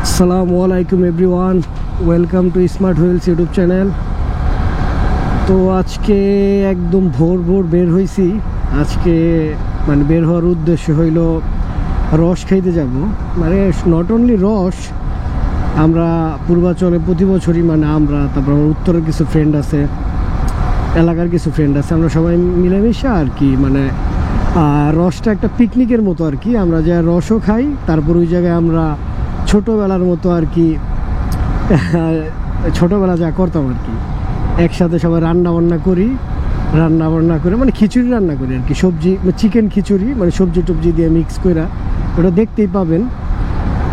আসসালামু আলাইকুম everyone, welcome to smart wheels YouTube channel. তো আজকে একদম ভোর ভোর বের হয়েছি। আজকে বের হওয়ার উদ্দেশ্য হইল রস খাইতে যাব। নট অনলি রস, আমরা পূর্বাচলে প্রতি বছরই আমরা, তারপর আমার উত্তরের কিছু ফ্রেন্ড আছে, এলাকার কিছু ফ্রেন্ড আছে, আমরা সবাই মিলেমিশে আর কি রসটা একটা পিকনিকের মতো আর কি। আমরা যা রসও খাই, তারপর ওই জায়গায় আমরা ছোটোবেলার মতো আর কি ছোটোবেলা যা করতাম আর কি, একসাথে সবাই রান্না বান্না করে খিচুড়ি রান্না করি আর কি, সবজি চিকেন খিচুড়ি, সবজি টবজি দিয়ে মিক্স করে, ওটা দেখতেই পাবেন।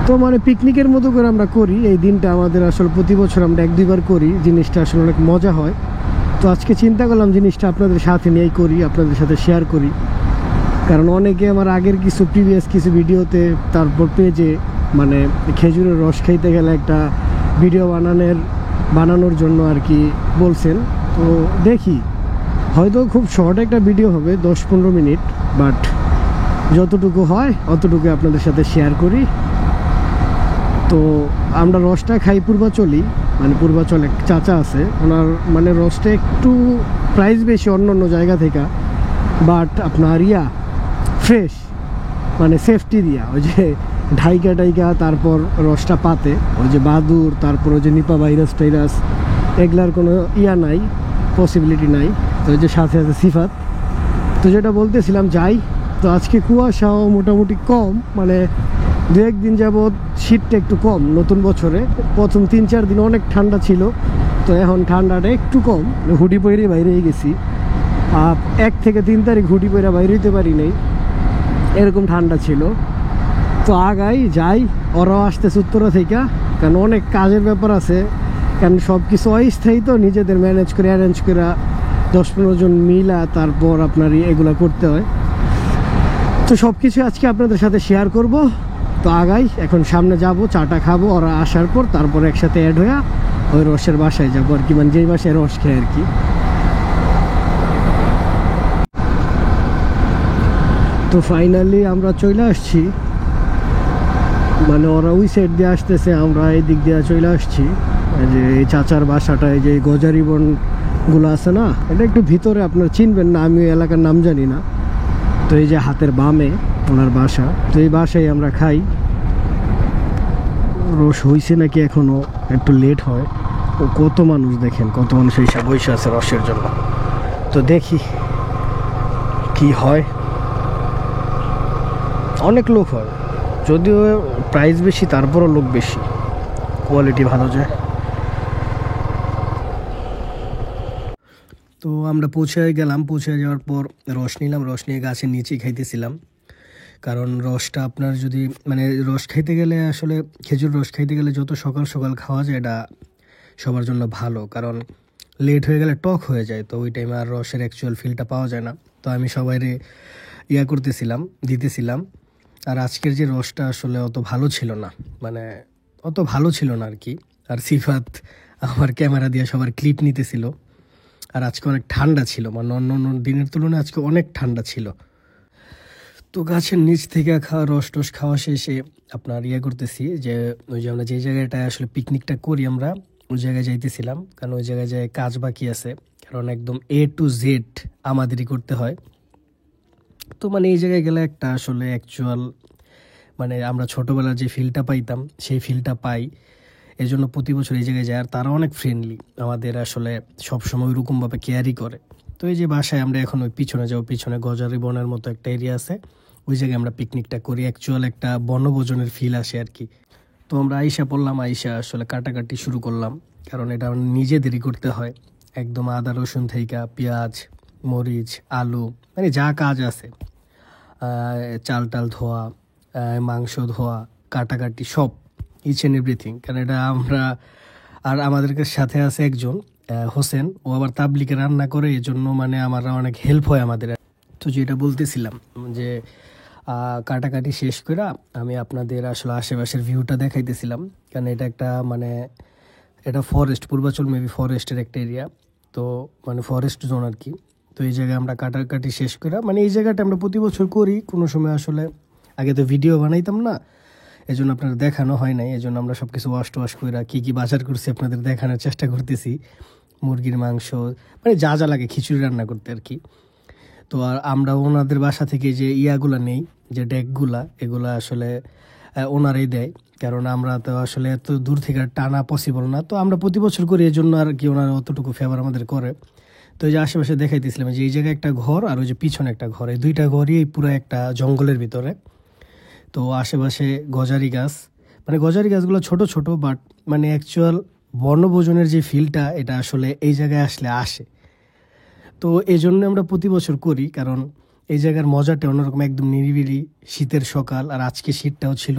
তো পিকনিকের মতো করে আমরা করি এই দিনটা। আমাদের আসলে প্রতি বছর আমরা এক দুইবার করি, জিনিসটা আসলে অনেক মজা হয়। তো আজকে চিন্তা করলাম জিনিসটা আপনাদের সাথে নিয়েই করি, আপনাদের সাথে শেয়ার করি। কারণ অনেকে আমার আগের প্রিভিয়াস কিছু ভিডিওতে, তারপর পেজে খেজুরের রস খাইতে গেলে একটা ভিডিও বানানোর জন্য আর কি বলছেন। তো দেখি, হয়তো খুব শর্ট একটা ভিডিও হবে, 10-15 মিনিট, বাট যতটুকু হয় অতটুকু আপনাদের সাথে শেয়ার করি। তো আমরা রসটা খাই পূর্বাচলই, পূর্বাচলে চাচা আছে, ওনার রসটা একটু প্রাইস বেশি অন্য অন্য জায়গা থেকে, বাট আপনার ফ্রেশ, সেফটি দিয়া, ওই যে ঢাইকা তারপর রসটা পাতে, ওই যে বাদুর, তারপর ওই যে নিপা ভাইরাস টাইরাস, এগুলার কোনো নাই, পসিবিলিটি নাই। তো ওই যে সাথে আছে সিফাত। তো যেটা বলতেছিলাম, যাই। তো আজকে কুয়াশাও মোটামুটি কম, 2-1 দিন যাবৎ শীতটা একটু কম। নতুন বছরে প্রথম 3-4 দিন অনেক ঠান্ডা ছিল, তো এখন ঠান্ডাটা একটু কম। হুডি পরে বাইরে গেছি, 1 থেকে 3 তারিখ হুডি পরে বাইরে হইতে পারি নাই, এরকম ঠান্ডা ছিল। তো আগাই যাই, ওরাও আসতেছে উত্তরা থেকে, কারণ অনেক কাজের ব্যাপার আছে, কারণ সব কিছু অস্থায়ী, তো নিজেদের ম্যানেজ করে অ্যারেঞ্জ করে 10-15 জন মিলা তারপর আপনার এগুলা করতে হয়। তো সব কিছু আজকে আপনাদের সাথে শেয়ার করব। তো আগাই, এখন সামনে যাব, চাটা খাবো, ওরা আসার পর তারপর একসাথে অ্যাড হয়ে ওই রসের বাসায় যাবো আর কি, যেই বাসায় রস খাই আর কি। তো ফাইনালি আমরা চলে আসছি, ওরা ওই সাইড দিয়ে আসতেছে, আমরা এই দিক দিয়ে চলে আসছি। যে এই চাচার বাসাটা, এই যে গজারি বনগুলো আছে না, এটা একটু ভিতরে, আপনার চিনবেন না, আমি এলাকার নাম জানি না। তো এই যে হাতের বামে ওনার বাসা, তো এই বাসায় আমরা খাই। রস হয়েছে নাকি এখনো, একটু লেট হয়। ও কত মানুষ দেখেন, কত মানুষ এই সব বসে আছে রসের জন্য। তো দেখি কি হয়। অনেক লোক হয়, যদিও প্রাইস বেশি, তারপরও লোক বেশি, কোয়ালিটি ভালো যায়। তো আমরা পৌঁছে গেলাম, পৌঁছে যাওয়ার পর রস নিলাম, রস নিয়ে গাছের নিচেই খাইতেছিলাম। কারণ রসটা আপনার যদি রস খাইতে গেলে, আসলে খেজুর রস খাইতে গেলে যত সকাল সকাল খাওয়া যায়, এটা সবার জন্য ভালো। কারণ লেট হয়ে গেলে টক হয়ে যায়, তো ওই টাইমে আর রসের অ্যাকচুয়াল ফিলটা পাওয়া যায় না। তো আমি সবাইরে দিতেছিলাম। আর আজকের যে রসটা আসলে অত ভালো ছিল না, আর কি। আর সিফাত আমার ক্যামেরা দিয়ে সবার ক্লিপ নিতেছিল। আর আজকে অনেক ঠান্ডা ছিল, অন্য অন্য দিনের তুলনায় আজকে অনেক ঠান্ডা ছিল। তো গাছের নিচ থেকে রস টস খাওয়া শেষে আপনার করতেছি, যে ওই যে আমরা যে জায়গাটায় আসলে পিকনিকটা করি, আমরা ওই জায়গায় যাইতেছিলাম। কারণ ওই জায়গায় যায় কাজ বাকি আছে, কারণ একদম A to Z আমাদেরই করতে হয়। তো এই জায়গায় গেলে একটা আসলে অ্যাকচুয়াল আমরা ছোটোবেলার যে ফিলটা পাইতাম, সেই ফিলটা পাই। এই জন্য প্রতি বছর এই জায়গায় যায়। আর তারা অনেক ফ্রেন্ডলি, আমাদের আসলে সবসময় ওইরকমভাবে কেয়ারই করে। তো এই যে বাসায় আমরা এখন ওই পিছনে যাবো, পিছনে গজারি বনের মতো একটা এরিয়া আছে, ওই জায়গায় আমরা পিকনিকটা করি। অ্যাকচুয়াল একটা বনভোজনের ফিল আসে আর কি। তো আমরা আইসা আসলে কাটাকাটি শুরু করলাম, কারণ এটা নিজেদেরই করতে হয়। একদম আদা রসুন থেকে পেঁয়াজ, মরিচ, আলু, যা কাজ আছে, চাল টাল ধোয়া, মাংস ধোয়া, কাটাকাটি, সব ইচ অ্যান্ড এভরিথিং। কারণ এটা আর আমাদের সাথে আছে একজন হোসেন, ও আবার তাবলিকে রান্না করে, এই জন্য আমরা অনেক হেল্প হয় আমাদের। তো যেটা বলতেছিলাম, যে কাটাকাটি শেষ করে আমি আপনাদের আসলে আশেপাশের ভিউটা দেখাইতেছিলাম। কারণ এটা একটা এটা ফরেস্ট, পূর্বাচল মেবি ফরেস্টের একটা এরিয়া, তো ফরেস্ট জোন আর কি। তো এই জায়গায় আমরা কাটাকাটি শেষ করে, এই জায়গাটা আমরা প্রতি বছর করি। কোনো সময় আসলে আগে তো ভিডিও বানাইতাম না, এই জন্য আপনাদের দেখানো হয় নাই। এই জন্য আমরা সব কিছু ওয়াশ টোয়াশ করে কী কী বাজার করছি আপনাদের দেখানোর চেষ্টা করতেছি। মুরগির মাংস, মানে যা যা লাগে খিচুড়ি রান্না করতে আর কি। তো আর আমরা ওনাদের বাসা থেকে যে ইয়াগুলা নেই, যে ডেকগুলা, এগুলা আসলে ওনারাই দেয়, কারণ আমরা তো আসলে এত দূর থেকে টানা পসিবল না। তো আমরা প্রতি বছর করি, এই জন্য আর কি ওনারা অতটুকু ফেভার আমাদের করে। তো এই যে আশেপাশে দেখাইতেছিলাম যে এই জায়গায় একটা ঘর আর ওই যে পিছনে একটা ঘর, এই দুইটা ঘরই পুরো একটা জঙ্গলের ভিতরে। তো আশেপাশে গজারি গাছ, মানে গজারি গাছগুলো ছোট ছোট, বাট মানে অ্যাকচুয়াল বনভোজনের যে ফিলটা এটা আসলে এই জায়গায় আসলে আসে। তো এই জন্য আমরা প্রতি বছর করি, কারণ এই জায়গার মজাটা অন্যরকম, একদম নিরিবিলি শীতের সকাল। আর আজকে শীতটাও ছিল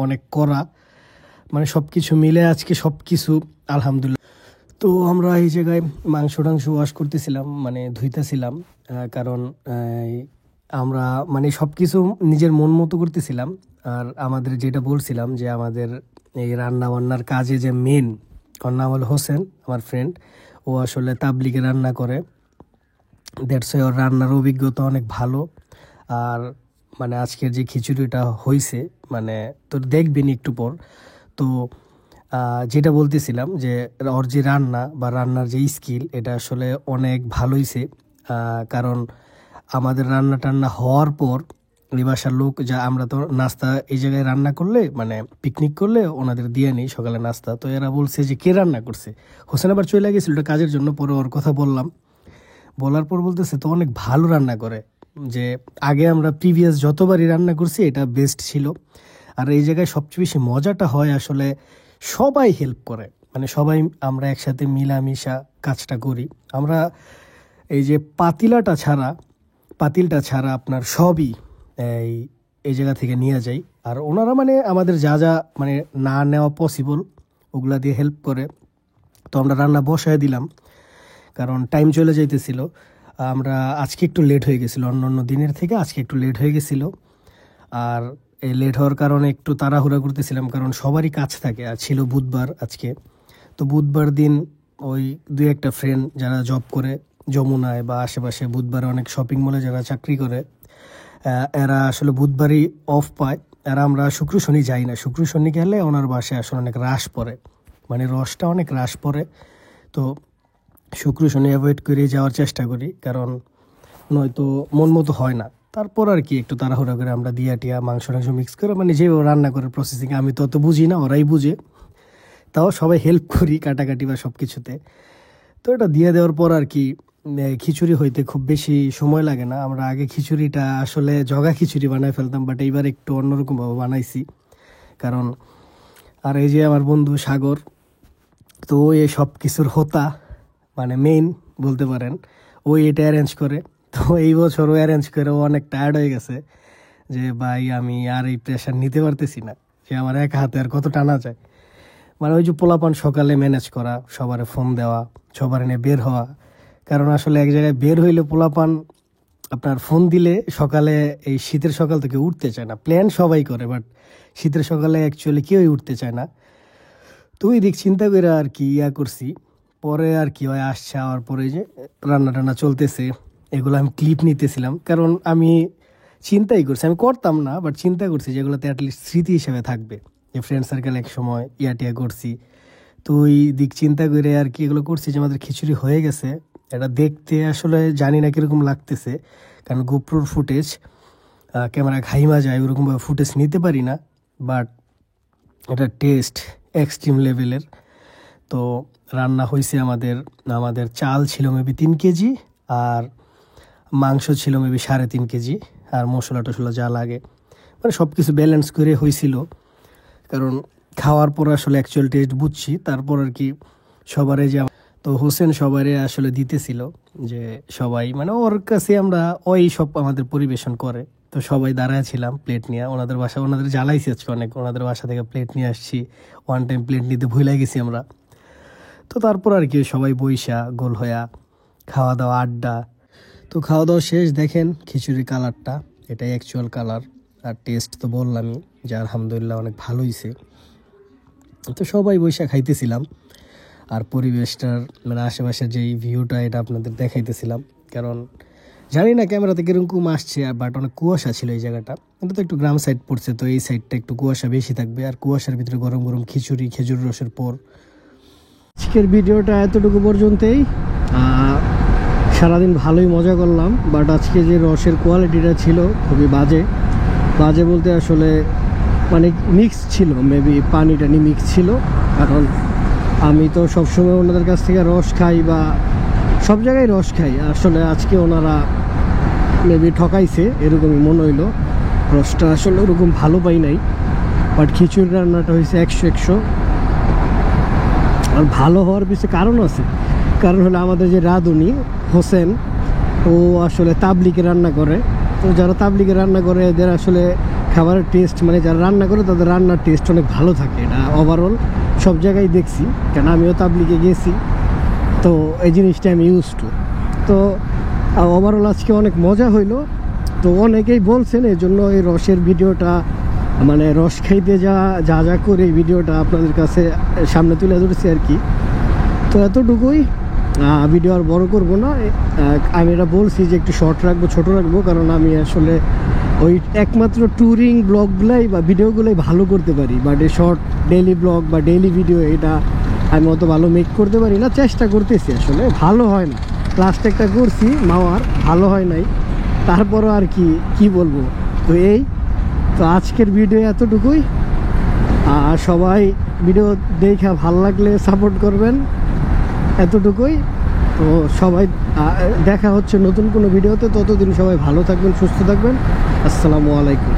অনেক কড়া, মানে সব কিছু মিলে আজকে সব কিছু আলহামদুলিল্লাহ। তো আমরা এই জায়গায় মাংস টাংস ওয়াশ করতেছিলাম, মানে ধুইতেছিলাম, কারণ আমরা মানে সব কিছু নিজের মন মতো করতেছিলাম। আর আমাদের যেটা বলছিলাম যে আমাদের এই রান্না বান্নার কাজে যে মেন, ওর নাম হলো হোসেন, আমার ফ্রেন্ড, ও আসলে তাবলিগে রান্না করে। দ্যাটস ওর রান্নার অভিজ্ঞতা অনেক ভালো। আর মানে আজকের যে খিচুড়িটা হয়েছে, মানে তো দেখবেন একটু পর। তো যেটা বলতেছিলাম যে ওর যে রান্না বা রান্নার যে স্কিল, এটা আসলে অনেক ভালো হয়েছে। কারণ আমাদের রান্না টান্না হওয়ার পর এই বাসার লোক, যা আমরা তো নাস্তা এই জায়গায় রান্না করলে, মানে পিকনিক করলে ওনাদের দিয়ে নিই সকালে নাস্তা। তো এরা বলছে যে কে রান্না করছে, হোসেন আবার চলে গেছিল ওটা কাজের জন্য। পরে ওর কথা বললাম, বলার পর বলতেছে তো অনেক ভালো রান্না করে, যে আগে আমরা প্রিভিয়াস যতবারই রান্না করছি এটা বেস্ট ছিল। আর এই জায়গায় সবচেয়ে বেশি মজাটা হয় আসলে সবাই হেল্প করে, মানে সবাই আমরা একসাথে মিলামিশা কাজটা করি। আমরা এই যে পাতিলটা ছাড়া আপনার সবই এই জায়গা থেকে নিয়ে যাই। আর ওনারা মানে আমাদের যা যা মানে না নেওয়া পসিবল ওগুলা দিয়ে হেল্প করে। তো আমরা রান্না বসায় দিলাম, কারণ টাইম চলে যাইতেছিল। আমরা আজকে একটু লেট হয়ে গেছিলো, অন্য দিনের থেকে আজকে একটু লেট হয়ে গেছিলো। আর এই লেট হওয়ার কারণে একটু তাড়াহুড়া করতেছিলাম, কারণ সবারই কাজ থাকে। আর ছিল বুধবার আজকে, তো বুধবার দিন ওই দুই একটা ফ্রেন্ড যারা জব করে যমুনায় বা আশেপাশে, বুধবারে অনেক শপিং মলে যারা চাকরি করে, এরা আসলে বুধবারই অফ পায়। আর আমরা শুক্র শনি যাই না, শুক্র শনি গেলে ওনার বাসায় আসলে অনেক রাশ পড়ে, মানে রসটা অনেক রাশ পড়ে। তো শুক্র শনি অ্যাভয়েড করে যাওয়ার চেষ্টা করি, কারণ নয়তো মন মতো হয় না। তারপর আর কি একটু তাড়াহুড়া করে আমরা দিয়া টিয়া মাংস টাংস মিক্স করে, মানে যেভাবে রান্না করে প্রসেসিং, আমি তো অত বুঝি না, ওরাই বুঝে। তাও সবাই হেল্প করি কাটাকাটি বা সব কিছুতে। তো এটা দিয়ে দেওয়ার পর আর কি খিচুড়ি হইতে খুব বেশি সময় লাগে না। আমরা আগে খিচুড়িটা আসলে জগা খিচুড়ি বানাই ফেলতাম, বাট এইবার একটু অন্যরকমভাবে বানাইছি। কারণ আর এই যে আমার বন্ধু সাগর, তো এই সব কিছুর হোতা, মানে মেইন বলতে পারেন, ওই এটা অ্যারেঞ্জ করে। তো এই বছর ও অ্যারেঞ্জ করে ও অনেক টায়ার্ড হয়ে গেছে, যে ভাই আমি আর এই প্রেশার নিতে পারতেছি না, যে আমার এক হাতে আর কত টানা যায়। মানে ওই যে পোলাপান সকালে ম্যানেজ করা, সবারে ফোন দেওয়া, সবার এনে বের হওয়া। কারণ আসলে এক জায়গায় বের হইলে পোলাপান আপনার ফোন দিলে সকালে, এই শীতের সকাল থেকে উঠতে চায় না। প্ল্যান সবাই করে, বাট শীতের সকালে অ্যাকচুয়ালি কেউই উঠতে চায় না। তো ওই দিক চিন্তা করে আর কি করছি। পরে আর কি হয়, আসছে আওয়ার পরে যে রান্না টান্না চলতেছে, এগুলো আমি ক্লিপ নিতেছিলাম, কারণ আমি চিন্তাই করছি, আমি করতাম না, বাট চিন্তা করছি যেগুলোতে অ্যাটলিস্ট স্মৃতি হিসেবে থাকবে, যে ফ্রেন্ড সার্কেল এক সময় টিয়া করছি। তো ওই দিক চিন্তা করে আর কি এগুলো করছি। যে আমাদের খিচুড়ি হয়ে গেছে, এটা দেখতে আসলে জানি না কীরকম লাগতেছে, কারণ গোপ্রোর ফুটেজ ক্যামেরা ঘাইমা যায়, ওরকমভাবে ফুটেজ নিতে পারি না, বাট এটা টেস্ট এক্সট্রিম লেভেলের। তো রান্না হয়েছে আমাদের চাল ছিল মেবি 3 কেজি, আর মাংস ছিল মেবি 3.5 কেজি, আর মশলা টশলা যা লাগে, মানে সব কিছু ব্যালেন্স করে হয়েছিল। কারণ খাওয়ার পর আসলে অ্যাকচুয়াল টেস্ট বুঝছি, তারপর আর কি সবারে যে, তো হোসেন সবারে আসলে দিতেছিল, যে সবাই মানে ওর কাছে আমরা ওই সব আমাদের পরিবেশন করে। তো সবাই দাঁড়ায় ছিলাম প্লেট নিয়ে, ওনাদের জ্বালাইছি আজকে অনেক, ওনাদের বাসা থেকে প্লেট নিয়ে আসছি, ওয়ান টাইম প্লেট নিতে ভুলে গেছি আমরা। তো তারপর আর কি সবাই বইসা গোল হইয়া খাওয়া দাওয়া আড্ডা। তো খাওয়া দাওয়া শেষ, দেখেন খিচুড়ির কালারটা, এটাই অ্যাকচুয়াল কালার। আর টেস্ট তো বললামই যে আলহামদুলিল্লাহ অনেক ভালোই হয়েছে। তো সবাই বইসা খাইতেছিলাম, আর পরিবেশটার মানে আশেপাশের যেই ভিউটা এটা আপনাদের দেখাইতেছিলাম। কারণ জানি না ক্যামেরাতে কিরকম আসছে, বাট অনেক কুয়াশা ছিল এই জায়গাটা। এটা তো একটু গ্রাম সাইড পড়ছে, তো এই সাইডটা একটু কুয়াশা বেশি থাকবে, আর কুয়াশার ভিতরে গরম গরম খিচুড়ি, খেজুর রসের পর। আজকের ভিডিওটা এতটুকু পর্যন্তই। সারাদিন ভালোই মজা করলাম, বাট আজকে যে রসের কোয়ালিটিটা ছিল খুবই বাজে। বাজে বলতে আসলে মানে মিক্স ছিল, মেবি পানি টানি মিক্স ছিল। কারণ আমি তো সবসময় ওনাদের কাছ থেকে রস খাই বা সব জায়গায় রস খাই, আসলে আজকে ওনারা মেবি ঠকাইছে এরকমই মনে হইলো। রসটা আসলে ওরকম ভালো পাই নাই, বাট খিচুড়ি রান্নাটা হয়েছে 100-100। আর ভালো হওয়ার পিছনে কারণ আছে, কারণ হলো আমাদের যে রাঁধুনি হোসেন, ও আসলে তাবলিকে রান্না করে। তো যারা তাবলিকে রান্না করে এদের আসলে খাবারের টেস্ট, মানে যারা রান্না করে তাদের রান্নার টেস্ট অনেক ভালো থাকে। এটা ওভারঅল সব জায়গায় দেখছি, কারণ আমিও তাবলিকে গেছি, তো এই জিনিসটা আমি ইউজ টু। তো ওভারঅল আজকে অনেক মজা হইলো। তো অনেকেই বলছেন, এই জন্য এই রসের ভিডিওটা, মানে রস খাইতে যা যা করে এই ভিডিওটা আপনাদের কাছে সামনে তুলে ধরেছি আর কি। তো এতটুকুই, ভিডিও আর বড় করব না। আমি এটা বলছি যে একটু শর্ট রাখবো, ছোট রাখবো, কারণ আমি আসলে ওই একমাত্র ট্যুরিং ব্লগগুলাই বা ভিডিওগুলোই ভালো করতে পারি, বাট এই শর্ট ডেইলি ব্লগ বা ডেইলি ভিডিও এটা আমি অত ভালো মেক করতে পারি না। চেষ্টা করতেছি, আসলে ভালো হয় না। লাস্ট একটা করছি মাওয়ার, ভালো হয় নাই, তারপরও আর কি বলবো। তো তো আজকের ভিডিও এতটুকুই। আর সবাই ভিডিও দেখে ভালো লাগলে সাপোর্ট করবেন, এতটুকুই। তো সবাই দেখা হচ্ছে নতুন কোনো ভিডিওতে। ততদিন সবাই ভালো থাকবেন, সুস্থ থাকবেন। আসসালামু আলাইকুম।